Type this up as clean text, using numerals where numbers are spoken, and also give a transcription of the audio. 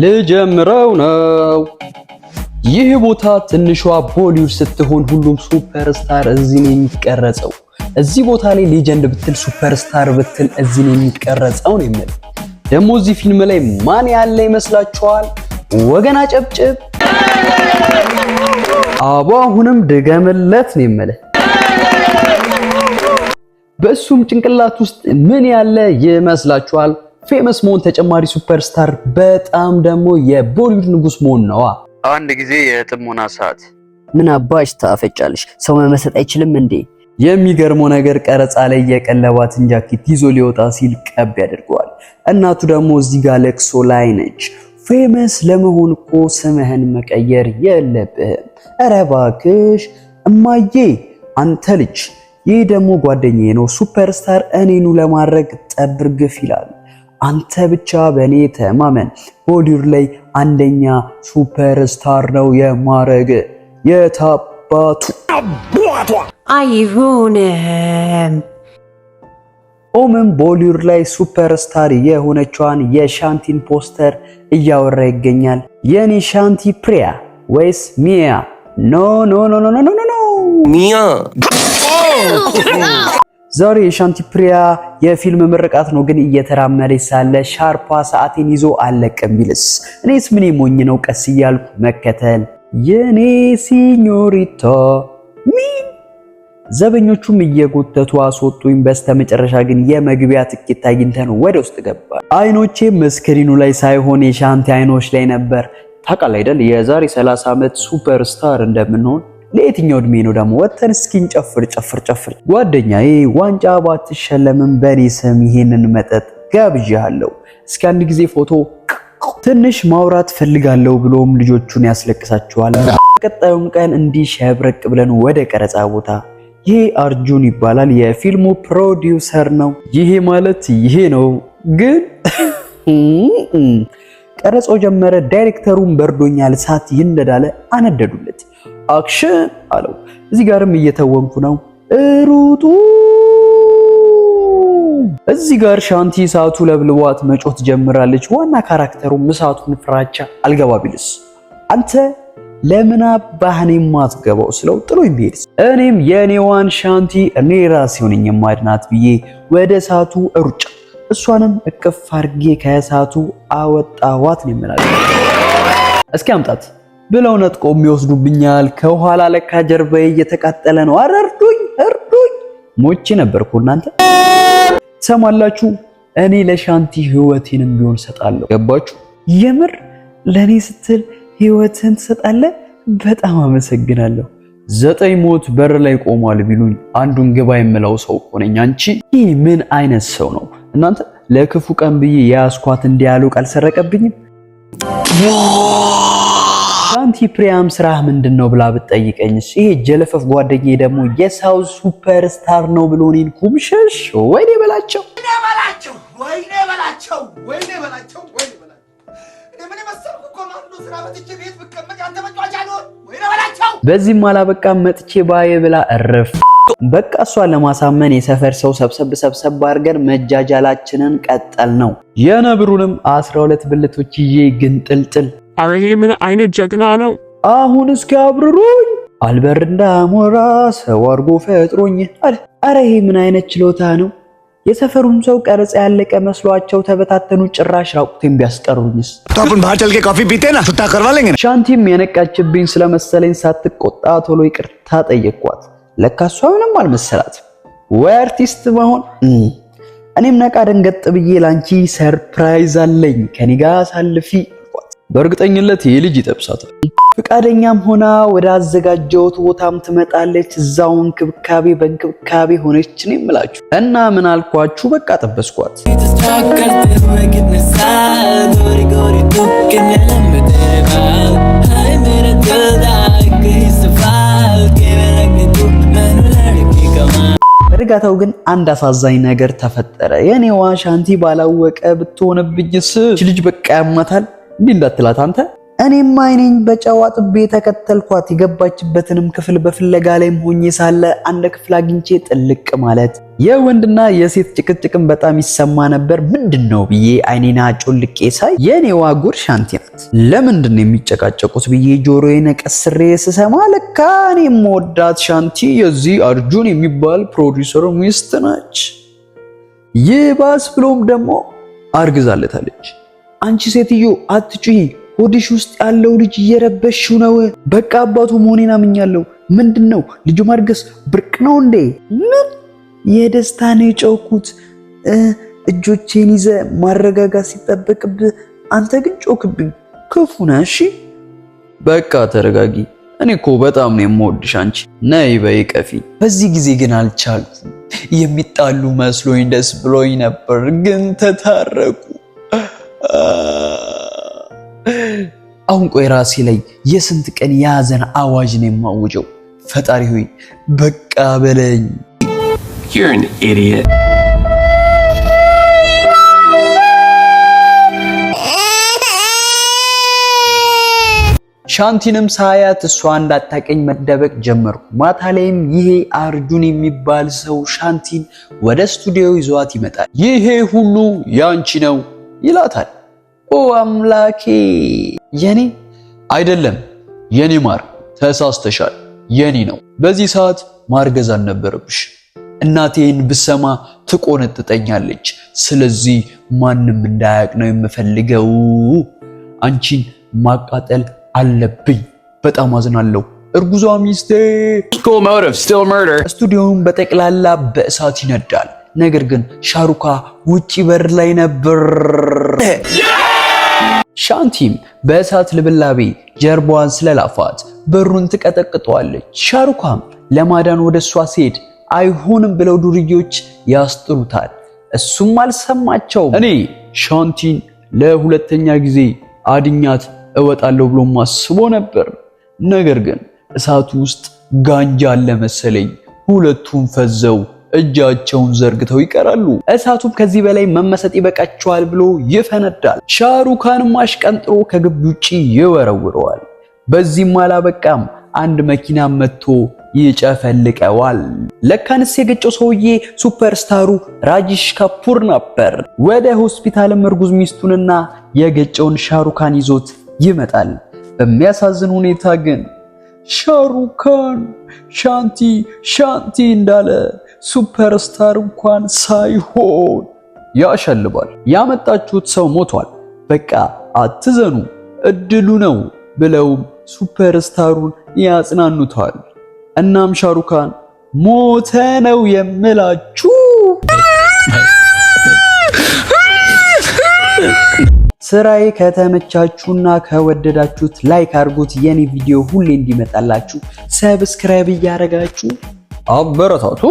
ልጀምረው ነው። ይህ ቦታ ትንሿ ቦሊውድ ስትሆን ሁሉም ሱፐርስታር እዚህ ነው የሚቀረጸው። እዚህ ቦታ ላይ ሌጀንድ ብትል ሱፐርስታር ብትል እዚህ ነው የሚቀረጸው ነው የሚል። ደግሞ እዚህ ፊልም ላይ ማን ያለ ይመስላችኋል? ወገን አጨብጭብ። አቦ አሁንም ድገምለት ነው የሚል። በእሱም ጭንቅላት ውስጥ ምን ያለ ይመስላችኋል? ፌመስ መሆን ተጨማሪ ሱፐርስታር፣ በጣም ደግሞ የቦሊውድ ንጉስ መሆን ነው። አንድ ጊዜ የጥሞና ሰዓት። ምን አባሽ ታፈጫለሽ? ሰው መመሰጥ አይችልም እንዴ? የሚገርመው ነገር ቀረጻ ላይ የቀለባትን ጃኬት ይዞ ሊወጣ ሲል ቀብ ያደርገዋል። እናቱ ደግሞ እዚህ ጋር ለቅሶ ላይ ነች። ፌመስ ለመሆን እኮ ስምህን መቀየር የለብህም። ኧረ እባክሽ እማዬ አንተ ልጅ። ይህ ደግሞ ጓደኛዬ ነው ሱፐርስታር እኔኑ ለማድረግ ጠብርግፍ ይላል። አንተ ብቻ በእኔ ተማመን፣ ቦሊውድ ላይ አንደኛ ሱፐርስታር ነው የማረግ። የታባቱ አይሆንም። ኦምን ቦሊውድ ላይ ሱፐርስታር የሆነችዋን የሻንቲን ፖስተር እያወራ ይገኛል። የኔ ሻንቲ ፕሪያ ወይስ ሚያ? ኖ ኖ ኖ ኖ ኖ ኖ ሚያ። ዛሬ የሻንቲ ፕሪያ የፊልም ምርቃት ነው፣ ግን እየተራመደች ሳለ ሻርፓ ሰዓቴን ይዞ አለቀም ቢልስ? እኔስ ምን ሞኝ ነው ቀስ እያልኩ መከተል። የኔ ሲኞሪታ ሚን ዘበኞቹም እየጎተቱ አስወጡኝ። በስተመጨረሻ ግን የመግቢያ ትኬት አግኝተን ወደ ውስጥ ገባ። አይኖቼም ስክሪኑ ላይ ሳይሆን የሻንቲ አይኖች ላይ ነበር። ታውቃለህ አይደል የዛሬ 30 ዓመት ሱፐርስታር እንደምንሆን። ለየትኛው እድሜ ነው ደግሞ ወተን እስኪን ጨፍር ጨፍር ጨፍር። ጓደኛዬ ዋንጫ ባትሸለምም በኔ ስም ይሄንን መጠጥ ጋብዣለሁ። እስኪ አንድ ጊዜ ፎቶ ትንሽ ማውራት ፈልጋለሁ ብሎም ልጆቹን ያስለቅሳቸዋል። ቀጣዩም ቀን እንዲህ ሸብረቅ ብለን ወደ ቀረጻ ቦታ። ይሄ አርጁን ይባላል፣ የፊልሙ ፕሮዲውሰር ነው። ይሄ ማለት ይሄ ነው ግን ቀረጻው ጀመረ። ዳይሬክተሩን በርዶኛል እሳት ይንደዳለ አነደዱለት። አክሽን አለው። እዚህ ጋርም እየተወንኩ ነው። ሩጡ። እዚህ ጋር ሻንቲ እሳቱ ለብልቧት መጮት ጀምራለች። ዋና ካራክተሩ እሳቱን ፍራቻ አልገባ ቢልስ? አንተ ለምን አባህኔ ማትገባው ስለው ጥሎ ይሄድስ? እኔም የኔዋን ሻንቲ እኔ ራሴ ሆነኝ የማድናት ብዬ ወደ እሳቱ ሩጫ። እሷንም እቅፍ አድርጌ ከእሳቱ አወጣዋት ነው የምላለው። እስኪ አምጣት ብለው ነጥቆ የሚወስዱብኛል። ከኋላ ለካ ጀርባዬ እየተቃጠለ ነው። አረርዱኝ እርዱኝ። ሞቼ ነበርኩ እናንተ ሰማላችሁ። እኔ ለሻንቲ ህይወቴንም ቢሆን ሰጣለሁ። ገባችሁ? የምር ለኔ ስትል ህይወትን ትሰጣለህ? በጣም አመሰግናለሁ። 9 ሞት በር ላይ ቆሟል ቢሉኝ አንዱን ግባ የምለው ሰው ሆነኝ። አንቺ ይህ ምን አይነት ሰው ነው እናንተ? ለክፉ ቀን ብዬ የያዝኳት እንዲያሉ ቃል ሰረቀብኝም። ሻንቲ ፕሪያም ስራህ ምንድነው ብላ ብትጠይቀኝስ? ይሄ ጀለፈፍ ጓደኛዬ ደግሞ የሳው ሱፐርስታር ነው ብሎ እኔን ኩምሽሽ። ወይኔ በላቸው ወይኔ በላቸው ወይኔ በላቸው ወይኔ በላቸው። እኔ ምን መሰልኩ ኮማንዶ ስራ መጥቼ ቤት ብቀመጥ አንተ መጫወቻ ነው። ወይኔ በላቸው። በዚህም አላበቃም መጥቼ ባየ ብላ እረፍ። በቃ እሷን ለማሳመን የሰፈር ሰው ሰብሰብ አድርገን መጃጃላችንን ቀጠል ነው። የነብሩንም 12 ብልቶች ይዤ ግንጥልጥል። አረ ይሄ ምን አይነት ጀግና ነው? አሁን እስኪ አብርሩኝ። አልበር እንዳሞራ ሰው አድርጎ ፈጥሮኝ አለ። አረ ይሄ ምን አይነት ችሎታ ነው? የሰፈሩም ሰው ቀረጻ ያለቀ መስሏቸው ተበታተኑ። ጭራሽ ራቁቴን ቢያስቀሩኝስ? ታፑን ባህር ቸል ከ ኮፊ ፒቴና ሱታ ከርዋለኝ። ሻንቲም የነቃችብኝ ስለመሰለኝ ሳትቆጣ ቶሎ ይቅርታ ጠየቅኳት። ለካ እሷ ምንም አልመሰላት። ወይ አርቲስት መሆን። እኔም ነቃ ደንገጥ ብዬ ላንቺ ሰርፕራይዝ አለኝ ከኔ ጋር ሳልፊ አልኳት። በእርግጠኝነት ይሄ ልጅ ይጠብሳታል። ፍቃደኛም ሆና ወደ አዘጋጀሁት ቦታም ትመጣለች። እዛው እንክብካቤ በእንክብካቤ ሆነች ነው የምላችሁ። እና ምን አልኳችሁ? በቃ ጠበስኳት። በነጋታው ግን አንድ አሳዛኝ ነገር ተፈጠረ። የኔዋ ሻንቲ ባላወቀ ብትሆንብኝስ? ልጅ በቃ ያማታል እንዲህ እንዳትላት አንተ። እኔም አይኔን በጨዋ ጥቤ ተከተልኳት። የገባችበትንም ክፍል በፍለጋ ላይ ሆኜ ሳለ አንድ ክፍል አግኝቼ ጥልቅ ማለት። የወንድና የሴት ጭቅጭቅን በጣም ይሰማ ነበር። ምንድነው ብዬ አይኔና ጮልቄ ሳይ የኔዋ ጉድ ሻንቲ ናት። ለምንድን ነው የሚጨቃጨቁት ብዬ ጆሮዬን ቀስሬ ስሰማ ለካ እኔ የምወዳት ሻንቲ የዚህ አርጁን የሚባል ፕሮዲውሰር ሚስት ነች። ይባስ ብሎም ደግሞ አርግዛለታለች። አንቺ ሴትዮ አትጩሂ፣ ሆድሽ ውስጥ ያለው ልጅ እየረበሽው ነው። በቃ አባቱ መሆኔን አምኛለሁ። ምንድነው ልጁ ማርገዝ ብርቅ ነው እንዴ? ምን የደስታ ነው የጮኩት። እጆቼን ይዘ ማረጋጋት ሲጠበቅብህ አንተ ግን ጮክብኝ። ክፉ ነህ። እሺ በቃ ተረጋጊ። እኔ እኮ በጣም ነው የምወድሽ። አንቺ ነይ በይ ቀፊ። በዚህ ጊዜ ግን አልቻልኩም። የሚጣሉ መስሎኝ ደስ ብሎኝ ነበር፣ ግን ተታረቁ። አሁን ቆይ ራሴ ላይ የስንት ቀን የሐዘን አዋጅ ነው የማውጀው? ፈጣሪ ሆይ በቃ በለኝ። You're an idiot. ሻንቲንም ሳያት እሷ እንዳታቀኝ መደበቅ ጀመርኩ። ማታ ላይም ይሄ አርጁን የሚባል ሰው ሻንቲን ወደ ስቱዲዮ ይዟት ይመጣል። ይሄ ሁሉ ያንቺ ነው ይላታል። ኦ አምላኬ! የኔ አይደለም የኔ ማር፣ ተሳስተሻል፣ የኔ ነው። በዚህ ሰዓት ማርገዝ አልነበረብሽ። እናቴን ብሰማ ትቆነጥጠኛለች። ስለዚህ ማንም እንዳያውቅ ነው የምፈልገው። አንቺን ማቃጠል አለብኝ። በጣም አዝናለሁ። እርጉዟ ሚስቴ። School motive, still murder. ስቱዲዮውን በጠቅላላ በእሳት ይነዳል። ነገር ግን ሻሩካ ውጪ በር ላይ ነበር። ሻንቲም በእሳት ልብላቤ ጀርባዋን ስለላፋት በሩን ትቀጠቅጠዋለች። ሻሩካም ለማዳን ወደ እሷ ሲሄድ አይሆንም ብለው ዱርዮች ያስጥሉታል። እሱም አልሰማቸውም። እኔ ሻንቲን ለሁለተኛ ጊዜ አድኛት እወጣለሁ ብሎ ማስቦ ነበር። ነገር ግን እሳቱ ውስጥ ጋንጃ አለ መሰለኝ። ሁለቱም ፈዘው እጃቸውን ዘርግተው ይቀራሉ። እሳቱም ከዚህ በላይ መመሰጥ ይበቃቸዋል ብሎ ይፈነዳል። ሻሩካንም አሽቀንጥሮ ከግቢ ውጪ ይወረውረዋል። በዚህም አላበቃም። አንድ መኪና መጥቶ ይጨፈልቀዋል። ለካንስ የገጨው ሰውዬ ሱፐርስታሩ ራጂሽ ካፑር ነበር። ወደ ሆስፒታልም እርጉዝ ሚስቱንና የገጨውን ሻሩካን ይዞት ይመጣል። በሚያሳዝን ሁኔታ ግን ሻሩካን ሻንቲ እንዳለ ሱፐርስታር እንኳን ሳይሆን ያሸልባል። ያመጣችሁት ሰው ሞቷል፣ በቃ አትዘኑ፣ እድሉ ነው ብለውም ሱፐርስታሩን ያጽናኑታል። እናም ሻሩካን ሞተ ነው የምላችሁ። ስራዬ ከተመቻችሁና ከወደዳችሁት ላይክ አድርጉት። የኔ ቪዲዮ ሁሌ እንዲመጣላችሁ ሰብስክራይብ እያደረጋችሁ አበረታቱ።